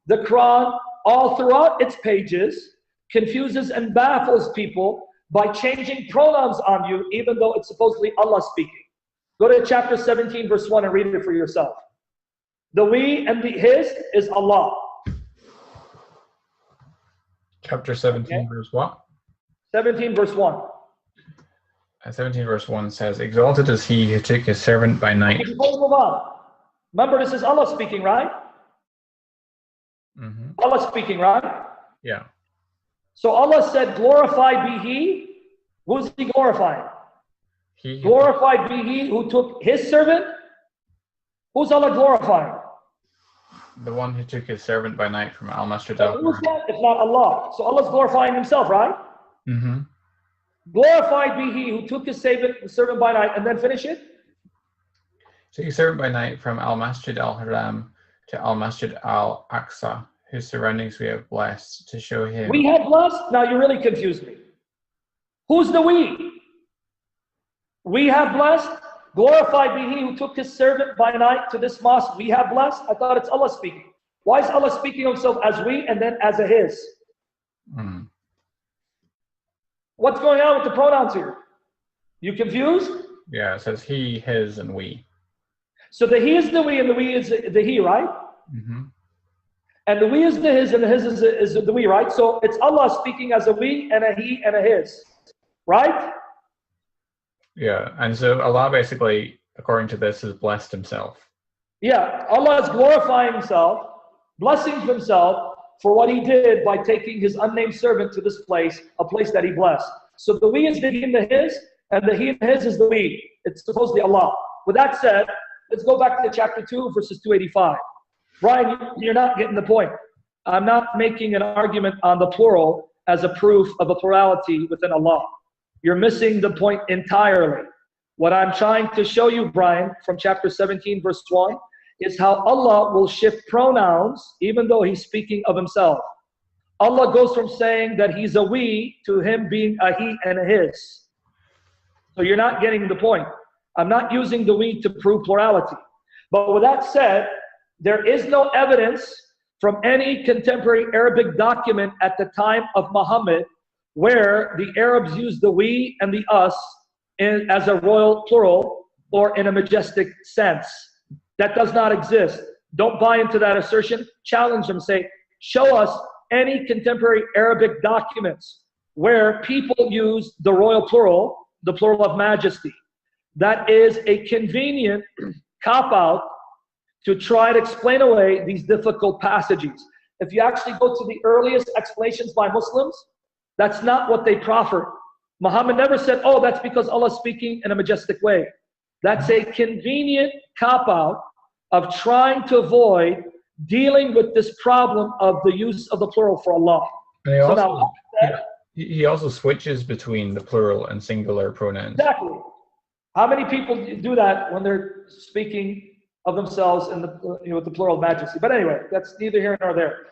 The Quran, all throughout its pages, confuses and baffles people by changing pronouns on you, even though it's supposedly Allah speaking. Go to chapter 17, verse 1 and read it for yourself. The we and the his is Allah. Chapter 17, okay. Verse what? 17, verse 1. 17, verse 1 says, exalted is he who took his servant by night. Okay, before we move on, remember this is Allah speaking, right? Mm-hmm. Allah speaking, right? Yeah. So Allah said, glorified be he. Who's he glorifying? He. Glorified be he who took his servant. Who's Allah glorifying? The one who took his servant by night from Al-Masjid. Who's that? It's not Allah. So Allah's glorifying himself, right? Mm-hmm. Glorified be he who took his servant by night, and then finish it. Took his servant by night from Al-Masjid al-Haram to Al-Masjid al-Aqsa, whose surroundings we have blessed, to show him. We have blessed? Now you really confused me. Who's the we? We have blessed. Glorified be he who took his servant by night to this mosque. We have blessed. I thought it's Allah speaking. Why is Allah speaking of himself as we and then as a his? Mm. What's going on with the pronouns here? You confused? Yeah, it says he, his, and we. So the he is the we and the we is the he, right? Mm-hmm. And the we is the his and the his is the we, right? So it's Allah speaking as a we and a he and a his, right? Yeah, and so Allah basically, according to this, has blessed himself. Yeah, Allah is glorifying himself, blessing himself for what he did by taking his unnamed servant to this place, a place that he blessed. So the we is the he and the his, and the he and the his is the we. It's supposedly Allah. With that said, let's go back to chapter 2, verses 285. Brian, you're not getting the point. I'm not making an argument on the plural as a proof of a plurality within Allah. You're missing the point entirely. What I'm trying to show you, Brian, from chapter 17, verse 1, is how Allah will shift pronouns even though he's speaking of himself. Allah goes from saying that he's a we to him being a he and a his. So you're not getting the point. I'm not using the we to prove plurality. But with that said, there is no evidence from any contemporary Arabic document at the time of Muhammad where the Arabs used the we and the us as a royal plural or in a majestic sense. That does not exist. Don't buy into that assertion. Challenge them. Say, show us any contemporary Arabic documents where people use the royal plural, the plural of majesty. That is a convenient cop-out to try to explain away these difficult passages. If you actually go to the earliest explanations by Muslims, that's not what they proffered. Muhammad never said, oh, that's because Allah is speaking in a majestic way. That's a convenient cop-out of trying to avoid dealing with this problem of the use of the plural for Allah. He also switches between the plural and singular pronouns. Exactly. How many people do that when they're speaking of themselves in the, with the plural majesty? But anyway, that's neither here nor there.